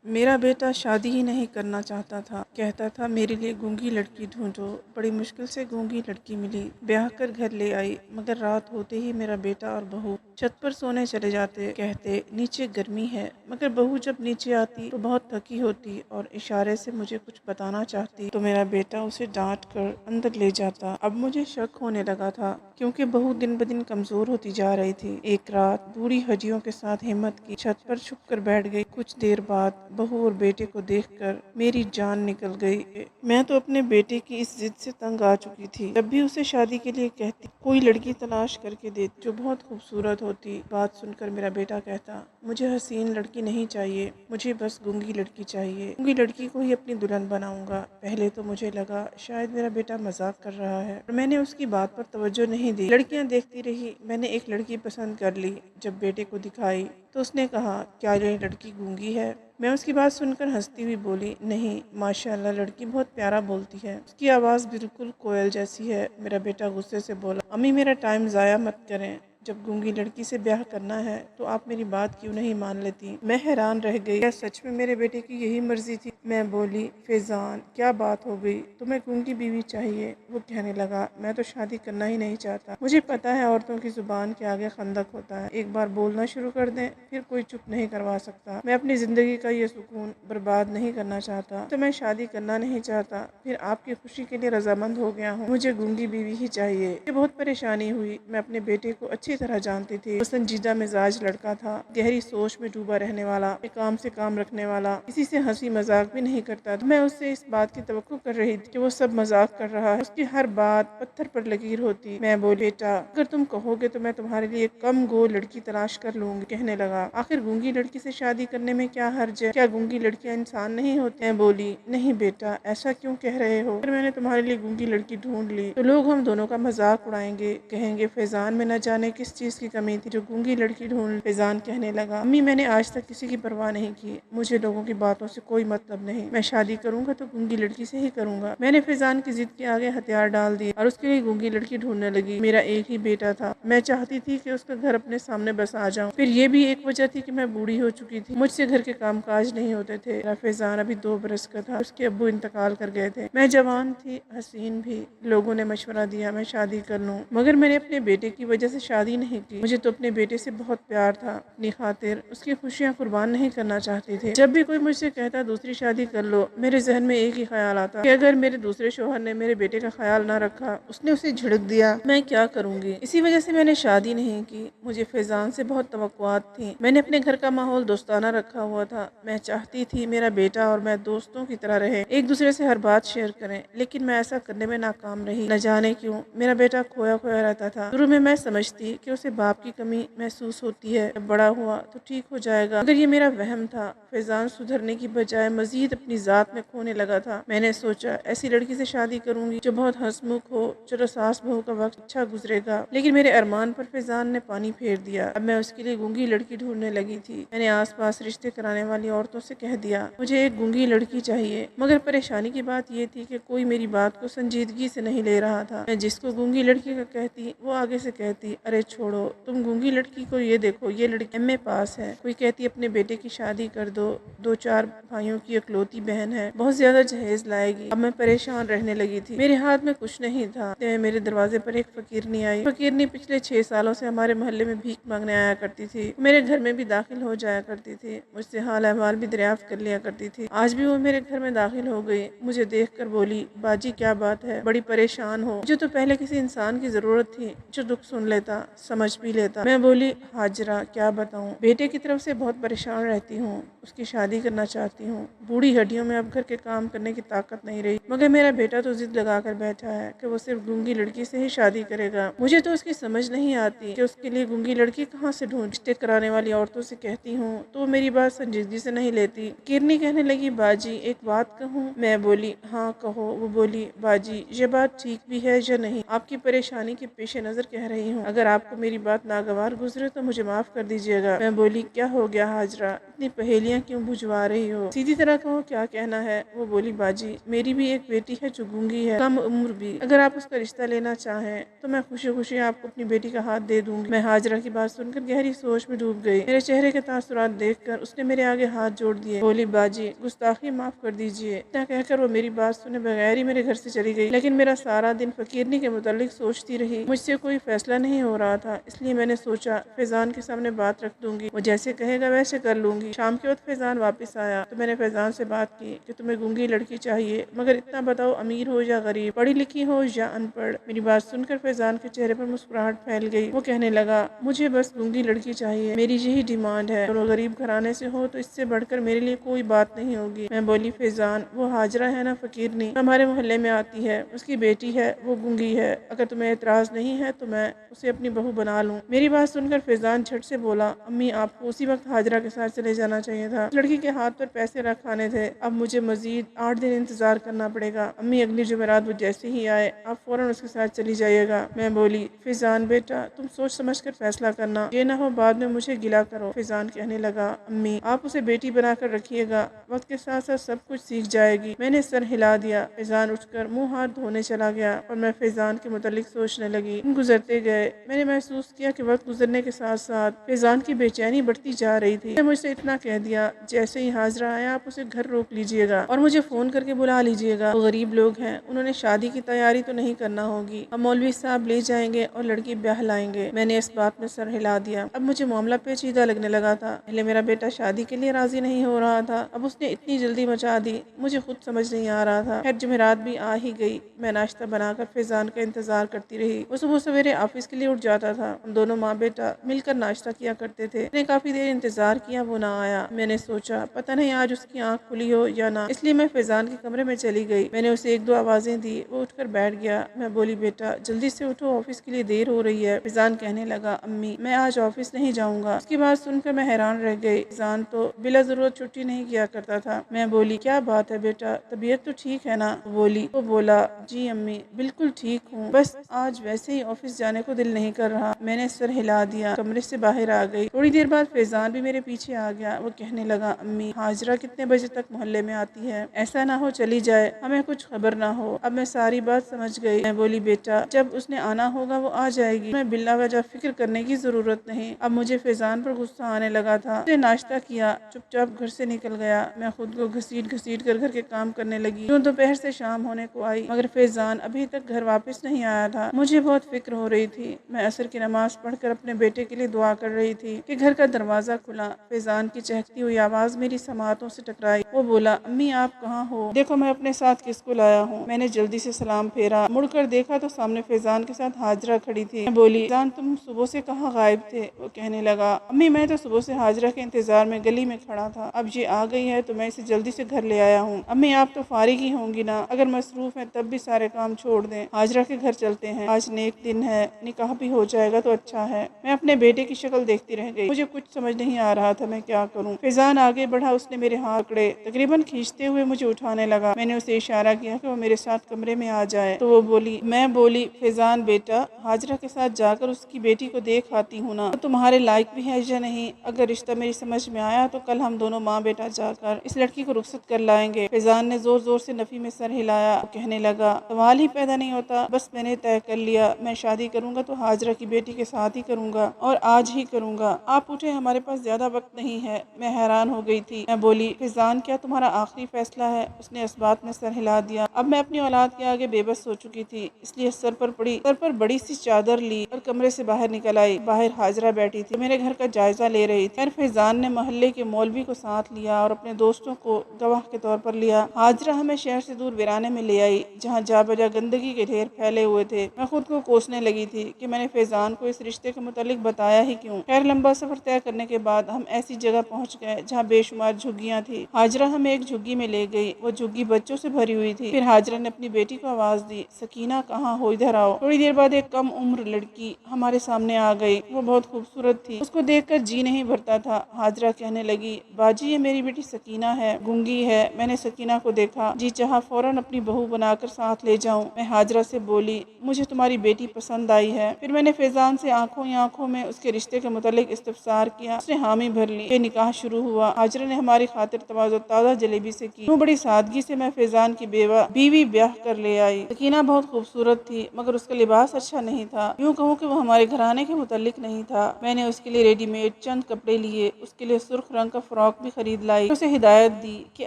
میرا بیٹا شادی ہی نہیں کرنا چاہتا تھا، کہتا تھا میرے لیے گونگی لڑکی ڈھونڈو۔ بڑی مشکل سے گونگی لڑکی ملی، بیاہ کر گھر لے آئی، مگر رات ہوتے ہی میرا بیٹا اور بہو چھت پر سونے چلے جاتے، کہتے نیچے گرمی ہے۔ مگر بہو جب نیچے آتی تو بہت تھکی ہوتی اور اشارے سے مجھے کچھ بتانا چاہتی تو میرا بیٹا اسے ڈانٹ کر اندر لے جاتا۔ اب مجھے شک ہونے لگا تھا کیونکہ بہو دن بدن کمزور ہوتی جا رہی تھی۔ ایک رات بوڑھی ہڈیوں کے ساتھ ہمت کی چھت پر چھپ کر بیٹھ گئی۔ کچھ دیر بعد بہو اور بیٹے کو دیکھ کر میری جان نکل گئی۔ میں تو اپنے بیٹے کی اس ضد سے تنگ آ چکی تھی۔ جب بھی اسے شادی کے لیے کہتی کوئی لڑکی تلاش کر کے دیتی جو بہت خوبصورت ہوتی۔ بات سن کر میرا بیٹا کہتا مجھے حسین لڑکی نہیں چاہیے، مجھے بس گونگی لڑکی چاہیے، گونگی لڑکی کو ہی اپنی دلہن بناؤں گا۔ پہلے تو مجھے لگا شاید میرا بیٹا مذاق کر رہا ہے اور میں نے اس کی بات پر توجہ نہیں دی۔ لڑکیاں دیکھتی رہی، میں نے ایک لڑکی پسند کر لی۔ جب بیٹے کو دکھائی تو اس نے کہا کیا یہ لڑکی گونگی ہے؟ میں اس کی بات سن کر ہنستی ہوئی بولی نہیں، ماشاءاللہ لڑکی بہت پیارا بولتی ہے، اس کی آواز بالکل کوئل جیسی ہے۔ میرا بیٹا غصے سے بولا امی میرا ٹائم ضائع مت کریں، جب گونگی لڑکی سے بیاہ کرنا ہے تو آپ میری بات کیوں نہیں مان لیتی؟ میں حیران رہ گئی، کیا سچ میں میرے بیٹے کی یہی مرضی تھی؟ میں بولی فیضان کیا بات ہو گئی، تمہیں گونگی بیوی چاہیے؟ وہ کہنے لگا میں تو شادی کرنا ہی نہیں چاہتا، مجھے پتا ہے عورتوں کی زبان کے آگے خندق ہوتا ہے، ایک بار بولنا شروع کر دیں پھر کوئی چپ نہیں کروا سکتا۔ میں اپنی زندگی کا یہ سکون برباد نہیں کرنا چاہتا، تو میں شادی کرنا نہیں چاہتا، پھر آپ کی خوشی کے لیے رضامند ہو گیا ہوں، مجھے گونگی بیوی ہی چاہیے۔ مجھے بہت پریشانی ہوئی، میں اپنے بیٹے کو اچھی طرح جانتی تھی، وہ سنجیدہ مزاج لڑکا تھا، گہری سوچ میں ڈوبا رہنے والا، کام سے کام رکھنے والا، کسی سے ہنسی مذاق بھی نہیں کرتا تھا۔ میں اس سے اس بات کی توقع کر رہی تھی کہ وہ سب مذاق کر رہا ہے، اس کی ہر بات پتھر پر لکیر ہوتی۔ میں بولی بیٹا اگر تم کہو گے تو میں تمہارے لیے کم گو لڑکی تلاش کر لوں گی۔ کہنے لگا آخر گونگی لڑکی سے شادی کرنے میں کیا حرج ہے، کیا گونگی لڑکیاں انسان نہیں ہوتی؟ میں بولی نہیں بیٹا ایسا کیوں کہہ رہے ہو، اگر میں نے تمہارے لیے گونگی لڑکی ڈھونڈ لی تو لوگ ہم دونوں کا مذاق اڑائیں گے، کہیں گے فیضان میں نہ جانے کس چیز کی کمی تھی جو گونگی لڑکی ڈھونڈ لی۔ فیضان کہنے لگا امی میں نے آج تک کسی کی پرواہ نہیں کی، مجھے لوگوں کی باتوں سے کوئی مطلب نہیں، میں شادی کروں گا تو گونگی لڑکی سے ہی کروں گا۔ میں نے فیضان کی ضد کے آگے ہتھیار ڈال دیے اور اس کے لیے گونگی لڑکی ڈھونڈنے لگی۔ میرا ایک ہی بیٹا تھا، میں چاہتی تھی کہ اس کا گھر اپنے سامنے بس آ جاؤں، پھر یہ بھی ایک وجہ تھی کہ میں بوڑھی ہو چکی تھی، مجھ سے گھر کے کام کاج نہیں ہوتے تھے۔ میرا فیضان ابھی 2 برس کا تھا، اس کے ابو انتقال کر گئے تھے، میں جوان تھی، حسین بھی، لوگوں نے مشورہ دیا میں شادی کر لوں، مگر میں نے اپنے بیٹے کی وجہ سے شادی نہیں کی، مجھے تو اپنے بیٹے سے بہت پیار تھا، اپنی خاطر اس کی خوشیاں قربان نہیں کرنا چاہتی تھی۔ جب بھی کوئی مجھ سے کہتا دوسری شادی کر لو، میرے ذہن میں ایک ہی خیال آتا کہ اگر میرے دوسرے شوہر نے میرے بیٹے کا خیال نہ رکھا، اس نے اسے جھڑک دیا، میں کیا کروں گی؟ اسی وجہ سے میں نے شادی نہیں کی۔ مجھے فیضان سے بہت توقعات تھیں، میں نے اپنے گھر کا ماحول دوستانہ رکھا ہوا تھا، میں چاہتی تھی میرا بیٹا اور میں دوستوں کی طرح رہے، ایک دوسرے سے ہر بات شیئر کریں، لیکن میں ایسا کرنے میں ناکام رہی۔ نہ جانے کیوں میرا بیٹا کھویا کھویا رہتا تھا۔ شروع میں سمجھتی کہ اسے باپ کی کمی محسوس ہوتی ہے، جب بڑا ہوا تو ٹھیک ہو جائے گا، مگر یہ میرا وہم تھا۔ فیضان سدھرنے کی بجائے مزید اپنی ذات میں کھونے لگا تھا۔ میں نے سوچا ایسی لڑکی سے شادی کروں گی جو بہت ہنسمکھ ہو، چلو ساس بہو کا وقت اچھا گزرے گا، لیکن میرے ارمان پر فیضان نے پانی پھیر دیا۔ اب میں اس کے لیے گونگی لڑکی ڈھونڈنے لگی تھی۔ میں نے آس پاس رشتے کرانے والی عورتوں سے کہہ دیا مجھے ایک گونگی لڑکی چاہیے، مگر پریشانی کی بات یہ تھی کہ کوئی میری بات کو سنجیدگی سے نہیں لے رہا تھا۔ میں جس کو گونگی لڑکی کا کہتی وہ آگے سے کہتی ارے چھوڑو تم گونگی لڑکی کو، یہ دیکھو یہ لڑکی ایم اے پاس ہے، کوئی کہتی اپنے بیٹے کی شادی کر دو، 2-4 بھائیوں کی اکلوتی بہن ہے، بہت زیادہ جہیز لائے گی۔ اب میں پریشان رہنے لگی تھی، میرے ہاتھ میں کچھ نہیں تھا۔ میرے دروازے پر ایک فقیرنی آئی، فقیرنی پچھلے 6 سالوں سے ہمارے محلے میں بھیک مانگنے آیا کرتی تھی، میرے گھر میں بھی داخل ہو جایا کرتی تھی، مجھ سے حال احوال بھی دریافت کر لیا کرتی تھی۔ آج بھی وہ میرے گھر میں داخل ہو گئی، مجھے دیکھ کر بولی باجی کیا بات ہے، بڑی پریشان ہو؟ مجھے تو پہلے کسی انسان کی ضرورت تھی جو دکھ سن لیتا، سمجھ بھی لیتا۔ میں بولی ہاجرہ کیا بتاؤں، بیٹے کی طرف سے بہت پریشان رہتی ہوں، اس کی شادی کرنا چاہتی ہوں، بوڑھی ہڈیوں میں اب گھر کے کام کرنے کی طاقت نہیں رہی، مگر میرا بیٹا تو ضد لگا کر بیٹھا ہے کہ وہ صرف گونگی لڑکی سے ہی شادی کرے گا۔ مجھے تو اس کی سمجھ نہیں آتی کہ اس کے لیے گونگی لڑکی کہاں سے ڈھونڈ۔ رشتے کرانے والی عورتوں سے کہتی ہوں تو وہ میری بات سنجیدگی سے نہیں لیتی۔ کرنی کہنے لگی باجی ایک بات کہوں؟ میں بولی ہاں کہو۔ وہ بولی باجی یہ بات ٹھیک بھی ہے یا نہیں؟ آپ کی پریشانی کے پیش نظر کہہ رہی ہوں، اگر آپ آپ کو میری بات ناگوار گزرے تو مجھے معاف کر دیجیے گا۔ میں بولی کیا ہو گیا حاجرہ، اتنی پہیلیاں کیوں بجھوا رہی ہو، سیدھی طرح کہو کیا کہنا ہے۔ وہ بولی باجی میری بھی ایک بیٹی ہے جو گونگی ہے، کم عمر بھی، اگر آپ اس کا رشتہ لینا چاہیں تو میں خوشی خوشی آپ کو اپنی بیٹی کا ہاتھ دے دوں گی۔ میں حاجرہ کی بات سن کر گہری سوچ میں ڈوب گئی۔ میرے چہرے کے تاثرات دیکھ کر اس نے میرے آگے ہاتھ جوڑ دیے۔ بولی باجی گستاخی معاف کر دیجیے۔ اتنا کہہ کر وہ میری بات سنے بغیر ہی میرے گھر سے چلی گئی، لیکن میرا سارا دن فقیرنی کے متعلق سوچتی رہی۔ مجھ سے کوئی فیصلہ نہیں ہو رہا تھا، اس لیے میں نے سوچا فیضان کے سامنے بات رکھ دوں گی، وہ جیسے کہے گا ویسے کر لوں گی۔ شام کے وقت فیضان واپس آیا تو میں نے فیضان سے بات کی کہ تمہیں گونگی لڑکی چاہیے، مگر اتنا بتاؤ امیر ہو یا غریب، پڑھی لکھی ہو یا ان پڑھ۔ میری بات سن کر فیضان کے چہرے پر مسکراہٹ پھیل گئی۔ وہ کہنے لگا مجھے بس گونگی لڑکی چاہیے، میری یہی ڈیمانڈ ہے، اور وہ غریب گھرانے سے ہو تو اس سے بڑھ کر میرے لیے کوئی بات نہیں ہوگی۔ میں بولی فیضان وہ حاجرہ ہے نا فقیرنی، ہمارے محلے میں آتی ہے، اس کی بیٹی ہے، وہ گونگی ہے، اگر تمہیں اعتراض نہیں ہے تو میں اسے اپنی بہو بنا لوں۔ میری بات سن کر فیضان جھٹ سے بولا امی آپ کو اسی وقت حاجرہ کے ساتھ چلے جانا چاہیے تھا، اس لڑکی کے ہاتھ پر پیسے رکھ آنے تھے، اب مجھے مزید 8 دن انتظار کرنا پڑے گا۔ امی اگلی جمعرات وہ جیسے ہی آئے آپ فوراً اس کے ساتھ چلی جائیے گا۔ میں بولی فیضان بیٹا تم سوچ سمجھ کر فیصلہ کرنا، یہ نہ ہو بعد میں مجھے گلا کرو۔ فیضان کہنے لگا امی آپ اسے بیٹی بنا کر رکھیے گا، وقت کے ساتھ ساتھ سب کچھ سیکھ جائے گی۔ میں نے سر ہلا دیا۔ فیضان اٹھ کر منہ ہاتھ دھونے چلا گیا اور میں فیضان کے متعلق سوچنے لگی۔ دن گزرتے گئے، میں نے محسوس کیا کہ وقت گزرنے کے ساتھ ساتھ فیضان کی بے چینی بڑھتی جا رہی تھی۔ مجھ سے اتنا کہہ دیا جیسے ہی حاضرہ آیا آپ اسے گھر روک لیجیے گا اور مجھے فون کر کے بلا لیجیے گا، وہ غریب لوگ ہیں، انہوں نے شادی کی تیاری تو نہیں کرنا ہوگی، ہم مولوی صاحب لے جائیں گے اور لڑکی بیاہ لائیں گے۔ میں نے اس بات میں سر ہلا دیا۔ اب مجھے معاملہ پیچیدہ لگنے لگا تھا۔ پہلے میرا بیٹا شادی کے لیے راضی نہیں ہو رہا تھا، اب اس نے اتنی جلدی مچا دی، مجھے خود سمجھ نہیں آ رہا تھا۔ خیر جمعرات بھی آ ہی گئی، میں ناشتہ بنا کر فیضان کا انتظار کرتی رہی۔ وہ صبح سویرے آفس کے لیے اٹھ جاتا تھا، ہم دونوں ماں بیٹا مل کر ناشتہ کیا کرتے تھے۔ میں نے کافی دیر انتظار کیا، وہ نہ آیا۔ میں نے سوچا پتہ نہیں آج اس کی آنکھ کھلی ہو یا نہ، اس لیے میں فیضان کے کمرے میں چلی گئی۔ میں نے اسے 1-2 آوازیں دی، وہ اٹھ کر بیٹھ گیا۔ میں بولی بیٹا جلدی سے اٹھو، آفس کے لیے دیر ہو رہی ہے۔ فیضان کہنے لگا امی میں آج آفس نہیں جاؤں گا۔ اس کی بات سن کر میں حیران رہ گئی، فیضان تو بلا ضرورت چھٹی نہیں کیا کرتا تھا۔ میں بولی کیا بات ہے بیٹا، طبیعت تو ٹھیک ہے نا؟ وہ بولا جی امی بالکل ٹھیک ہوں، بس آج ویسے ہی آفس جانے کو دل نہیں کر رہا۔ میں نے سر ہلا دیا، کمرے سے باہر آ گئی۔ تھوڑی دیر بعد فیضان بھی میرے پیچھے آ گیا۔ وہ کہنے لگا امی حاجرہ کتنے بجے تک محلے میں آتی ہے، ایسا نہ ہو چلی جائے، ہمیں کچھ خبر نہ ہو۔ اب میں ساری بات سمجھ گئی۔ میں بولی بیٹا جب اس نے آنا ہوگا وہ آ جائے گی، تمہیں بلا وجہ فکر کرنے کی ضرورت نہیں۔ اب مجھے فیضان پر غصہ آنے لگا تھا۔ اس نے ناشتہ کیا، چپ چاپ گھر سے نکل گیا۔ میں خود کو گھسیٹ گھسیٹ کر گھر کے کام کرنے لگی۔ یوں دوپہر سے شام ہونے کو آئی مگر فیضان ابھی تک گھر واپس نہیں آیا تھا۔ مجھے بہت فکر ہو رہی تھی۔ میں عصر کی نماز پڑھ کر اپنے بیٹے کے لیے دعا کر رہی تھی کہ گھر کا دروازہ کھلا۔ فیضان کی چہکتی ہوئی آواز میری سماعتوں سے ٹکرائی۔ وہ بولا امی آپ کہاں ہو؟ دیکھو میں اپنے ساتھ کس کو لایا ہوں۔ میں نے جلدی سے سلام پھیرا، مڑ کر دیکھا تو سامنے فیضان کے ساتھ حاجرہ کھڑی تھی۔ میں بولی فیضان تم صبح سے کہاں غائب تھے؟ وہ کہنے لگا امی میں تو صبح سے حاجرہ کے انتظار میں گلی میں کھڑا تھا، اب یہ آ گئی ہے تو میں اسے جلدی سے گھر لے آیا ہوں۔ امی آپ تو فارغ ہی ہوں گی نا، اگر مصروف ہیں تب بھی سارے کام چھوڑ دیں، حاجرہ کے گھر چلتے ہیں، آج نیک دن ہے، نکاح بھی ہو جائے گا تو اچھا ہے۔ میں اپنے بیٹے کی شکل دیکھتی رہ گئی، مجھے کچھ سمجھ نہیں آ رہا تھا میں کیا کروں۔ فیضان آگے بڑھا، اس نے میرے ہاتھ پکڑے، تقریباً کھینچتے ہوئے مجھے اٹھانے لگا۔ میں نے اسے اشارہ کیا کہ وہ میرے ساتھ کمرے میں آ جائے تو وہ بولی میں بولی فیضان بیٹا حاجرہ کے ساتھ جا کر اس کی بیٹی کو دیکھ آتی ہوں نا، وہ تمہارے لائق بھی ہے یا نہیں، اگر رشتہ میری سمجھ میں آیا تو کل ہم دونوں ماں بیٹا جا کر اس لڑکی کو رخصت کر لائیں گے۔ فیضان نے زور زور سے نفی میں سر ہلایا، وہ کہنے لگا سوال ہی پیدا نہیں ہوتا، بس میں نے طے کر لیا، میں شادی کروں گا تو حاجرہ کی بیٹی کے ساتھ ہی کروں گا اور آج ہی کروں گا۔ آپ اٹھے، ہمارے پاس زیادہ وقت نہیں ہے۔ میں حیران ہو گئی تھی۔ میں بولی فیضان کیا تمہارا آخری فیصلہ ہے؟ اس نے اس بات میں سر ہلا دیا۔ اب میں اپنی اولاد کے آگے بے بس ہو چکی تھی، اس لیے سر پر بڑی سی چادر لی اور کمرے سے باہر نکل آئی۔ باہر حاجرہ بیٹھی تھی، میرے گھر کا جائزہ لے رہی تھی۔ پھر فیضان نے محلے کے مولوی کو ساتھ لیا اور اپنے دوستوں کو گواہ کے طور پر لیا۔ حاجرہ ہمیں شہر سے دور ویرانے میں لے آئی جہاں جا بجا گندگی کے ڈھیر پھیلے ہوئے تھے۔ میں خود کو کوسنے لگی تھی کہ میں نے فیضان کو اس رشتے کے متعلق بتایا ہی کیوں۔ خیر لمبا سفر طے کرنے کے بعد ہم ایسی جگہ پہنچ گئے جہاں بے شمار جھگیاں تھی۔ حاجرہ ہمیں ایک جھگی میں لے گئی، وہ جھگی بچوں سے بھری ہوئی تھی۔ پھر حاجرہ نے اپنی بیٹی کو آواز دی سکینہ کہاں ہو، ادھر آؤ۔ تھوڑی دیر بعد ایک کم عمر لڑکی ہمارے سامنے آ گئی، وہ بہت خوبصورت تھی، اس کو دیکھ کر جی نہیں بھرتا تھا۔ حاجرہ کہنے لگی باجی یہ میری بیٹی سکینہ ہے، گونگی ہے۔ میں نے سکینہ کو دیکھا، جی چاہا فوراً اپنی بہو بنا کر ساتھ لے جاؤں۔ میں حاجرہ سے بولی مجھے تمہاری بیٹی پسند آئی ہے۔ پھر میں نے فیضان سے آنکھوں ہی آنکھوں میں اس کے رشتے کے متعلق استفسار کیا، اس نے حامی بھر لی۔ یہ نکاح شروع ہوا۔ ہاجرہ نے ہماری خاطر تواضع تازہ جلیبی سے کی۔ بڑی سادگی سے میں فیضان کی بیوی بیاہ کر لے آئی۔ سکینہ بہت خوبصورت تھی مگر اس کا لباس اچھا نہیں تھا، یوں کہوں کہ وہ ہمارے گھرانے کے متعلق نہیں تھا۔ میں نے اس کے لیے ریڈی میڈ چند کپڑے لیے، اس کے لیے سرخ رنگ کا فراک بھی خرید لائی۔ اسے ہدایت دی کہ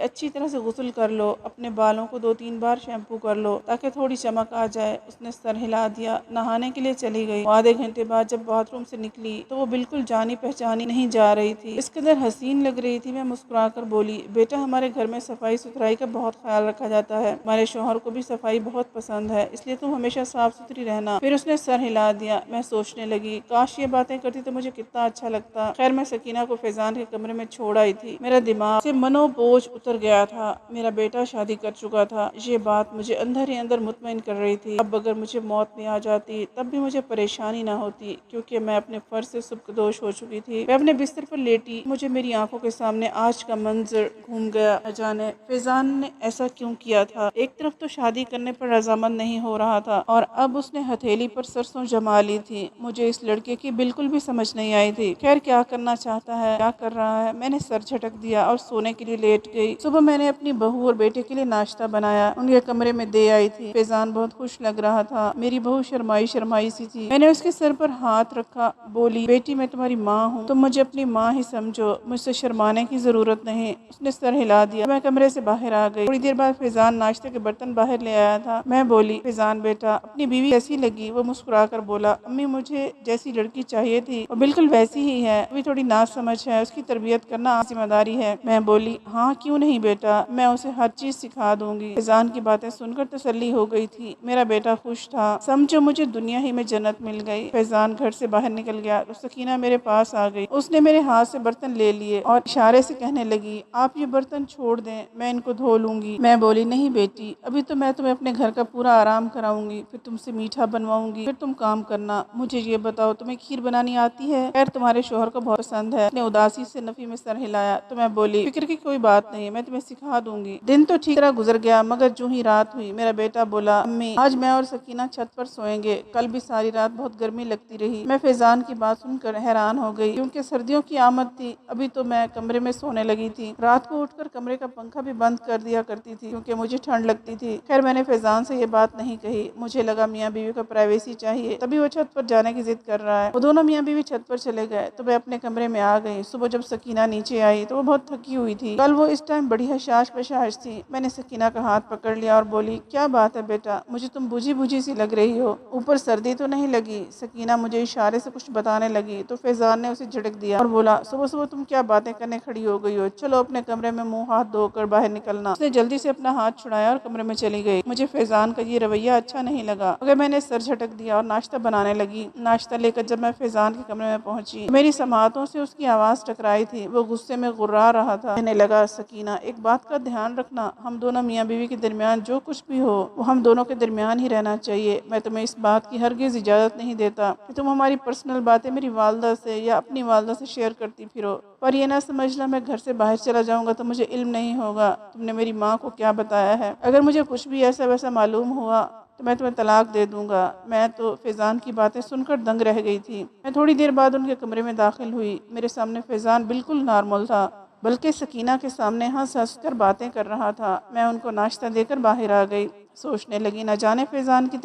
اچھی طرح سے غسل کر لو، اپنے بالوں کو 2-3 بار شیمپو کر لو تاکہ تھوڑی چمک آ جائے۔ اس نے سر ہلا دیا، نہانے کے لیے چلی گئی۔ آدھے گھنٹے بعد جب باتھ روم سے نکلی تو وہ بالکل جانی پہچانی نہیں جا رہی تھی، اس قدر حسین لگ رہی تھی۔ میں مسکرا کر بولی، بیٹا ہمارے گھر میں صفائی ستھرائی کا بہت خیال رکھا جاتا ہے، ہمارے شوہر کو بھی صفائی بہت پسند ہے، اس لیے تم ہمیشہ صاف ستھری رہنا۔ پھر اس نے سر ہلا دیا۔ میں سوچنے لگی کاش یہ باتیں کرتی تو مجھے کتنا اچھا لگتا۔ خیر میں سکینہ کو فیضان کے کمرے میں چھوڑ آئی تھی۔ میرا دماغ سے منو بوجھ اتر گیا تھا، میرا بیٹا شادی کر چکا تھا، یہ بات مجھے اندر ہی اندر مطمئن کر رہی تھی۔ اب اگر مجھے موت بھی آ جاتی تب بھی مجھے پریشانی نہ ہوتی، کیونکہ میں اپنے فرض سے سبکدوش ہو چکی تھی۔ میں اپنے بستر پر لیٹی، مجھے میری آنکھوں کے سامنے آج کا منظر گھوم گیا۔ نہ جانے فیضان نے ایسا کیوں کیا تھا؟ ایک طرف تو شادی کرنے پر رضامند نہیں ہو رہا تھا اور اب اس نے ہتھیلی پر سرسوں جما لی تھی۔ مجھے اس لڑکے کی بالکل بھی سمجھ نہیں آئی تھی۔ خیر کیا کرنا چاہتا ہے، کیا کر رہا ہے؟ میں نے سر جھٹک دیا اور سونے کے لیے لیٹ گئی۔ صبح میں نے اپنی بہو اور بیٹے کے لیے ناشتہ بنایا، ان کے کمرے میں دے آئی تھی۔ فیضان بہت خوش لگ رہا تھا، میری بہو شرمائی شرمائی سی تھی۔ میں نے اس کے سر پر ہاتھ رکھا، بولی بیٹی میں تمہاری ماں ہوں، تم مجھے اپنی ماں ہی سمجھو، مجھ سے شرمانے کی ضرورت نہیں۔ اس نے سر ہلا دیا، میں کمرے سے باہر آ گئی۔ تھوڑی دیر بعد فیضان ناشتے کے برتن باہر لے آیا تھا۔ میں بولی فیضان بیٹا اپنی بیوی کیسی لگی؟ وہ مسکرا کر بولا امی مجھے جیسی لڑکی چاہیے تھی وہ بالکل ویسی ہی ہے، ابھی تھوڑی ناز سمجھ ہے، اس کی تربیت کرنا آپ کی ذمہ داری ہے۔ میں بولی ہاں کیوں نہیں بیٹا، میں اسے ہر چیز سکھا دوں گی۔ فیضان کی باتیں سن کر تسلی ہو گئی تھی، میرا بیٹا خوش تھا، سمجھو مجھے دنیا ہی میں جنت مل گئی۔ فیضان گھر سے باہر نکل گیا تو سکینہ میرے پاس آ گئی، اس نے میرے ہاتھ سے برتن لے لیے اور اشارے سے کہنے لگی آپ یہ برتن چھوڑ دیں، میں ان کو دھو لوں گی۔ میں بولی نہیں بیٹی، ابھی تو میں تمہیں اپنے گھر کا پورا آرام کراؤں گی، پھر تم سے میٹھا بنواؤں گی، پھر تم کام کرنا۔ مجھے یہ بتاؤ تمہیں کھیر بنانی آتی ہے؟ خیر تمہارے شوہر کو بہت پسند ہے۔ اس نے اداسی سے نفی میں سر ہلایا تو میں بولی فکر کی کوئی بات نہیں، میں تمہیں سکھا دوں گی۔ دن تو ٹھیک طرح گزر گیا مگر جو ہی رات ہوئی میرا بیٹا بولا امی آج میں اور سکینہ چھت پر سوئیں گے، کل بھی ساری رات بہت گرمی لگتی رہی۔ میں فیضان کی بات سن کر حیران ہو گئی، کیونکہ سردیوں کی آمد تھی، ابھی تو میں کمرے میں سونے لگی تھی، رات کو اٹھ کر کمرے کا پنکھا بھی بند کر دیا کرتی تھی کیونکہ مجھے ٹھنڈ لگتی تھی۔ خیر میں نے فیضان سے یہ بات نہیں کہی، مجھے لگا میاں بیوی کو پرائیویسی چاہیے، تبھی وہ چھت پر جانے کی ضد کر رہا ہے۔ وہ دونوں میاں بیوی چھت پر چلے گئے تو میں اپنے کمرے میں آ گئی۔ صبح جب سکینہ نیچے آئی تو وہ بہت تھکی ہوئی تھی، کل وہ اس ٹائم بڑی حشاش پشاش تھی۔ میں نے سکینہ کا ہاتھ پکڑ لیا اور بولی کیا بات ہے بیٹا، مجھے تم بوجھی بوجھی سی لگ رہی ہو، اوپر سردی تو نہیں لگی؟ سکینہ مجھے اشارے سے کچھ بتانے لگی تو فیضان نے اسے جھٹک دیا اور بولا صبح صبح تم کیا باتیں کرنے کھڑی ہو گئی ہو، چلو اپنے کمرے میں منہ ہاتھ دھو کر باہر نکلنا۔ اس نے جلدی سے اپنا ہاتھ چھڑایا اور کمرے میں چلی گئی۔ مجھے فیضان کا یہ رویہ اچھا نہیں لگا مگر میں نے سر جھٹک دیا اور ناشتہ بنانے لگی۔ ناشتہ لے کر جب میں فیضان کے کمرے میں پہنچی تو میری سماعتوں سے اس کی آواز ٹکرائی تھی، وہ غصے میں غرا رہا تھا، کہنے لگا سکینہ ایک بات کا دھیان رکھنا، ہم دونوں میاں بیوی کے درمیان جو کچھ بھی ہو وہ ہم دونوں کے درمیان ہی رہنا چاہیے، میں تمہیں اس بات کی ہرگز اجازت نہیں دیتا کہ تم ہماری پرسنل باتیں میری والدہ سے یا اپنی والدہ سے شیئر کرتی پھرو، پر یہ نہ سمجھنا میں گھر سے باہر چلا جاؤں گا تو مجھے علم نہیں ہوگا تم نے میری ماں کو کیا بتایا ہے، اگر مجھے کچھ بھی ایسا ویسا معلوم ہوا تو میں تمہیں طلاق دے دوں گا۔ میں تو فیضان کی باتیں سن کر دنگ رہ گئی تھی۔ میں تھوڑی دیر بعد ان کے کمرے میں داخل ہوئی، میرے سامنے فیضان بالکل نارمل تھا، بلکہ سکینہ کے سامنے ہنس ہنس کر باتیں کر رہا تھا۔ میں ان کو ناشتہ دے کر باہر آ گئی، سوچنے لگی نہ جانے فیضان کی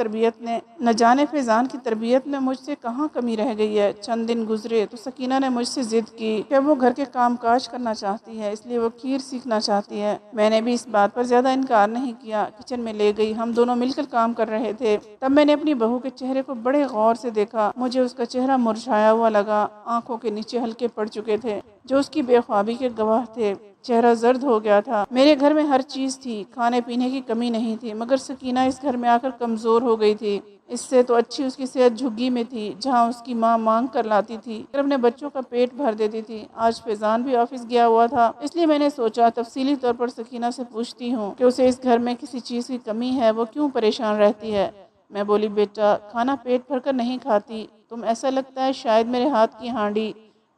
تربیت میں مجھ سے کہاں کمی رہ گئی ہے۔ چند دن گزرے تو سکینہ نے مجھ سے ضد کی کہ وہ گھر کے کام کاج کرنا چاہتی ہے، اس لیے وہ کھیر سیکھنا چاہتی ہے۔ میں نے بھی اس بات پر زیادہ انکار نہیں کیا، کچن میں لے گئی، ہم دونوں مل کر کام کر رہے تھے۔ تب میں نے اپنی بہو کے چہرے کو بڑے غور سے دیکھا، مجھے اس کا چہرہ مرجھایا ہوا لگا، آنکھوں کے نیچے ہلکے پڑ چکے تھے جو اس کی بے خوابی کے گواہ تھے، چہرہ زرد ہو گیا تھا۔ میرے گھر میں ہر چیز تھی، کھانے پینے کی کمی نہیں تھی، مگر سکینہ اس گھر میں آ کر کمزور ہو گئی تھی۔ اس سے تو اچھی اس کی صحت جھگی میں تھی جہاں اس کی ماں مانگ کر لاتی تھی پھر اپنے بچوں کا پیٹ بھر دیتی تھی۔ آج فیضان بھی آفس گیا ہوا تھا، اس لیے میں نے سوچا تفصیلی طور پر سکینہ سے پوچھتی ہوں کہ اسے اس گھر میں کسی چیز کی کمی ہے، وہ کیوں پریشان رہتی ہے۔ میں بولی بیٹا کھانا پیٹ بھر کر نہیں کھاتی، تم ایسا لگتا ہے شاید میرے ہاتھ کی ہانڈی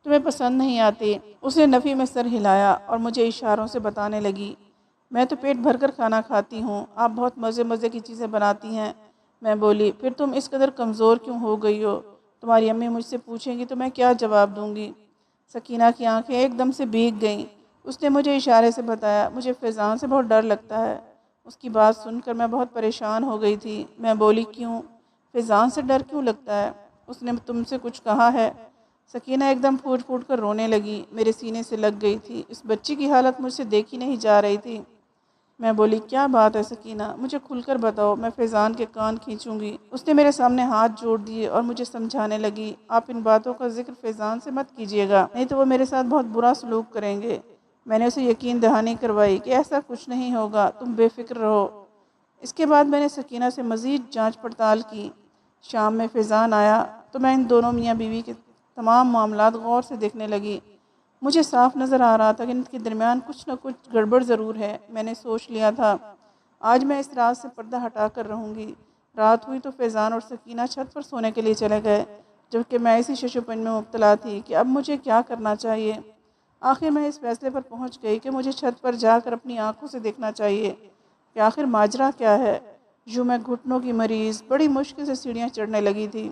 تمہیں پسند نہیں آتی۔ اس نے نفی میں سر ہلایا اور مجھے اشاروں سے بتانے لگی میں تو پیٹ بھر کر کھانا کھاتی ہوں، آپ بہت مزے مزے کی چیزیں بناتی ہیں۔ میں بولی پھر تم اس قدر کمزور کیوں ہو گئی ہو؟ تمہاری امی مجھ سے پوچھیں گی تو میں کیا جواب دوں گی؟ سکینہ کی آنکھیں ایک دم سے بھیگ گئیں۔ اس نے مجھے اشارے سے بتایا، مجھے فیضان سے بہت ڈر لگتا ہے۔ اس کی بات سن کر میں بہت پریشان ہو گئی تھی۔ میں بولی، کیوں؟ فیضان سے ڈر کیوں لگتا ہے؟ اس نے تم سے کچھ کہا ہے؟ سکینہ ایک دم پھوٹ پھوٹ کر رونے لگی، میرے سینے سے لگ گئی تھی۔ اس بچی کی حالت مجھ سے دیکھی نہیں جا رہی تھی۔ میں بولی، کیا بات ہے سکینہ؟ مجھے کھل کر بتاؤ، میں فیضان کے کان کھینچوں گی۔ اس نے میرے سامنے ہاتھ جوڑ دیے اور مجھے سمجھانے لگی، آپ ان باتوں کا ذکر فیضان سے مت کیجیے گا، نہیں تو وہ میرے ساتھ بہت برا سلوک کریں گے۔ میں نے اسے یقین دہانی کروائی کہ ایسا کچھ نہیں ہوگا، تم بے فکر رہو۔ اس کے بعد میں نے سکینہ سے مزید جانچ پڑتال کی۔ شام میں فیضان آیا تو میں ان دونوں میاں بیوی کے تمام معاملات غور سے دیکھنے لگی۔ مجھے صاف نظر آ رہا تھا کہ ان کے درمیان کچھ نہ کچھ گڑبڑ ضرور ہے۔ میں نے سوچ لیا تھا، آج میں اس رات سے پردہ ہٹا کر رہوں گی۔ رات ہوئی تو فیضان اور سکینہ چھت پر سونے کے لیے چلے گئے، جبکہ میں اسی ششوپن میں مبتلا تھی کہ اب مجھے کیا کرنا چاہیے۔ آخر میں اس فیصلے پر پہنچ گئی کہ مجھے چھت پر جا کر اپنی آنکھوں سے دیکھنا چاہیے کہ آخر ماجرا کیا ہے۔ یوں میں گھٹنوں کی مریض بڑی مشکل سے سیڑھیاں چڑھنے لگی تھی۔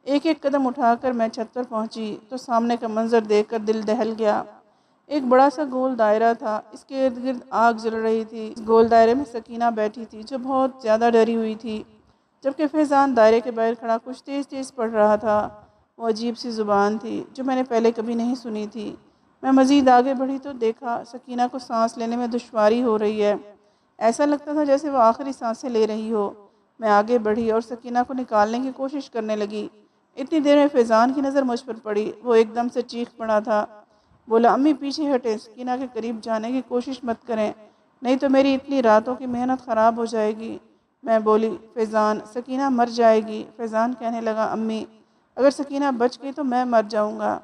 ایک ایک قدم اٹھا کر میں چھت پر پہنچی تو سامنے کا منظر دیکھ کر دل دہل گیا۔ ایک بڑا سا گول دائرہ تھا، اس کے ارد گرد آگ جل رہی تھی۔ اس گول دائرے میں سکینہ بیٹھی تھی جو بہت زیادہ ڈری ہوئی تھی، جبکہ فیضان دائرے کے باہر کھڑا کچھ تیز تیز پڑھ رہا تھا۔ وہ عجیب سی زبان تھی جو میں نے پہلے کبھی نہیں سنی تھی۔ میں مزید آگے بڑھی تو دیکھا سکینہ کو سانس لینے میں دشواری ہو رہی ہے، ایسا لگتا تھا جیسے وہ آخری سانسیں لے رہی ہو۔ میں آگے بڑھی اور سکینہ کو نکالنے کی کوشش کرنے لگی۔ اتنی دیر میں فیضان کی نظر مجھ پر پڑی۔ وہ ایک دم سے چیخ پڑا تھا، بولا، امی پیچھے ہٹیں، سکینہ کے قریب جانے کی کوشش مت کریں، نہیں تو میری اتنی راتوں کی محنت خراب ہو جائے گی۔ میں بولی، فیضان، سکینہ مر جائے گی۔ فیضان کہنے لگا، امی اگر سکینہ بچ گئی تو میں مر جاؤں گا۔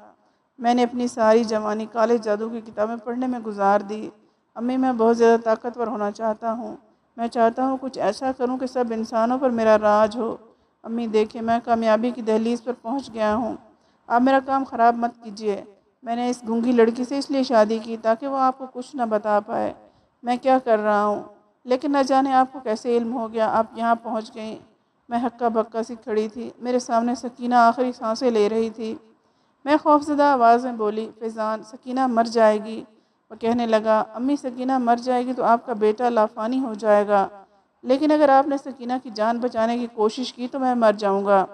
میں نے اپنی ساری جوانی کالے جادو کی کتابیں پڑھنے میں گزار دی۔ امی میں بہت زیادہ طاقتور ہونا چاہتا ہوں، میں چاہتا ہوں کچھ ایسا کروں کہ سب انسانوں پر میرا راج ہو۔ امی دیکھیں، میں کامیابی کی دہلیز پر پہنچ گیا ہوں، آپ میرا کام خراب مت کیجیے۔ میں نے اس گونگی لڑکی سے اس لیے شادی کی تاکہ وہ آپ کو کچھ نہ بتا پائے میں کیا کر رہا ہوں، لیکن نہ جانے آپ کو کیسے علم ہو گیا، آپ یہاں پہنچ گئیں۔ میں ہکا بکا سی کھڑی تھی، میرے سامنے سکینہ آخری سانسیں لے رہی تھی۔ میں خوفزدہ آواز میں بولی، فیضان، سکینہ مر جائے گی۔ وہ کہنے لگا، امی سکینہ مر جائے گی تو آپ کا بیٹا لافانی ہو جائے گا، لیکن اگر آپ نے سکینہ کی جان بچانے کی کوشش کی تو میں مر جاؤں گا۔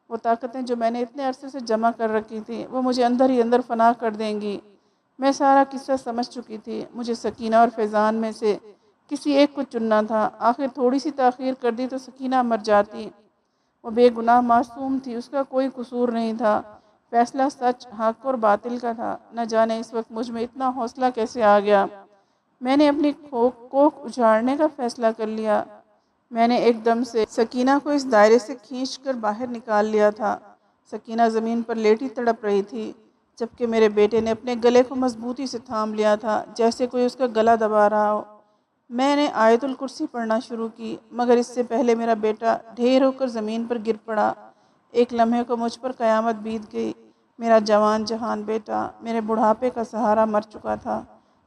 وہ طاقتیں جو میں نے اتنے عرصے سے جمع کر رکھی تھی وہ مجھے اندر ہی اندر فنا کر دیں گی۔ میں سارا قصہ سمجھ چکی تھی، مجھے سکینہ اور فیضان میں سے کسی ایک کو چننا تھا۔ آخر تھوڑی سی تاخیر کر دی تو سکینہ مر جاتی۔ وہ بے گناہ معصوم تھی، اس کا کوئی قصور نہیں تھا۔ فیصلہ سچ، حق اور باطل کا تھا۔ نہ جانے اس وقت مجھ میں اتنا حوصلہ کیسے آ گیا۔ میں نے اپنی کوکھ اجاڑنے کا فیصلہ کر لیا۔ میں نے ایک دم سے سکینہ کو اس دائرے سے کھینچ کر باہر نکال لیا تھا۔ سکینہ زمین پر لیٹی تڑپ رہی تھی، جبکہ میرے بیٹے نے اپنے گلے کو مضبوطی سے تھام لیا تھا جیسے کوئی اس کا گلا دبا رہا ہو۔ میں نے آیت الکرسی پڑھنا شروع کی، مگر اس سے پہلے میرا بیٹا ڈھیر ہو کر زمین پر گر پڑا۔ ایک لمحے کو مجھ پر قیامت بیت گئی۔ میرا جوان جہان بیٹا میرے بڑھاپے کا سہارا مر چکا تھا۔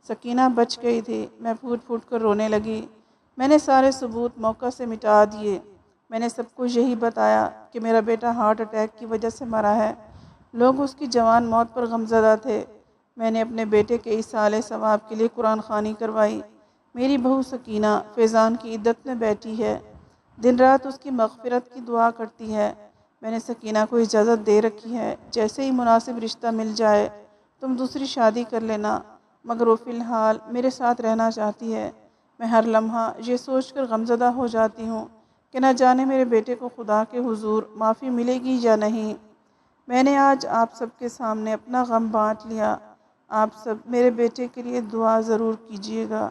سکینہ بچ گئی تھی۔ میں پھوٹ پھوٹ کر رونے لگی۔ میں نے سارے ثبوت موقع سے مٹا دیے۔ میں نے سب کو یہی بتایا کہ میرا بیٹا ہارٹ اٹیک کی وجہ سے مرا ہے۔ لوگ اس کی جوان موت پر غمزدہ تھے۔ میں نے اپنے بیٹے کے ایصال ثواب کے لیے قرآن خوانی کروائی۔ میری بہو سکینہ فیضان کی عدت میں بیٹھی ہے، دن رات اس کی مغفرت کی دعا کرتی ہے۔ میں نے سکینہ کو اجازت دے رکھی ہے، جیسے ہی مناسب رشتہ مل جائے تم دوسری شادی کر لینا، مگر وہ فی الحال میرے ساتھ رہنا چاہتی ہے۔ میں ہر لمحہ یہ سوچ کر غمزدہ ہو جاتی ہوں کہ نہ جانے میرے بیٹے کو خدا کے حضور معافی ملے گی یا نہیں۔ میں نے آج آپ سب کے سامنے اپنا غم بانٹ لیا۔ آپ سب میرے بیٹے کے لیے دعا ضرور کیجیے گا۔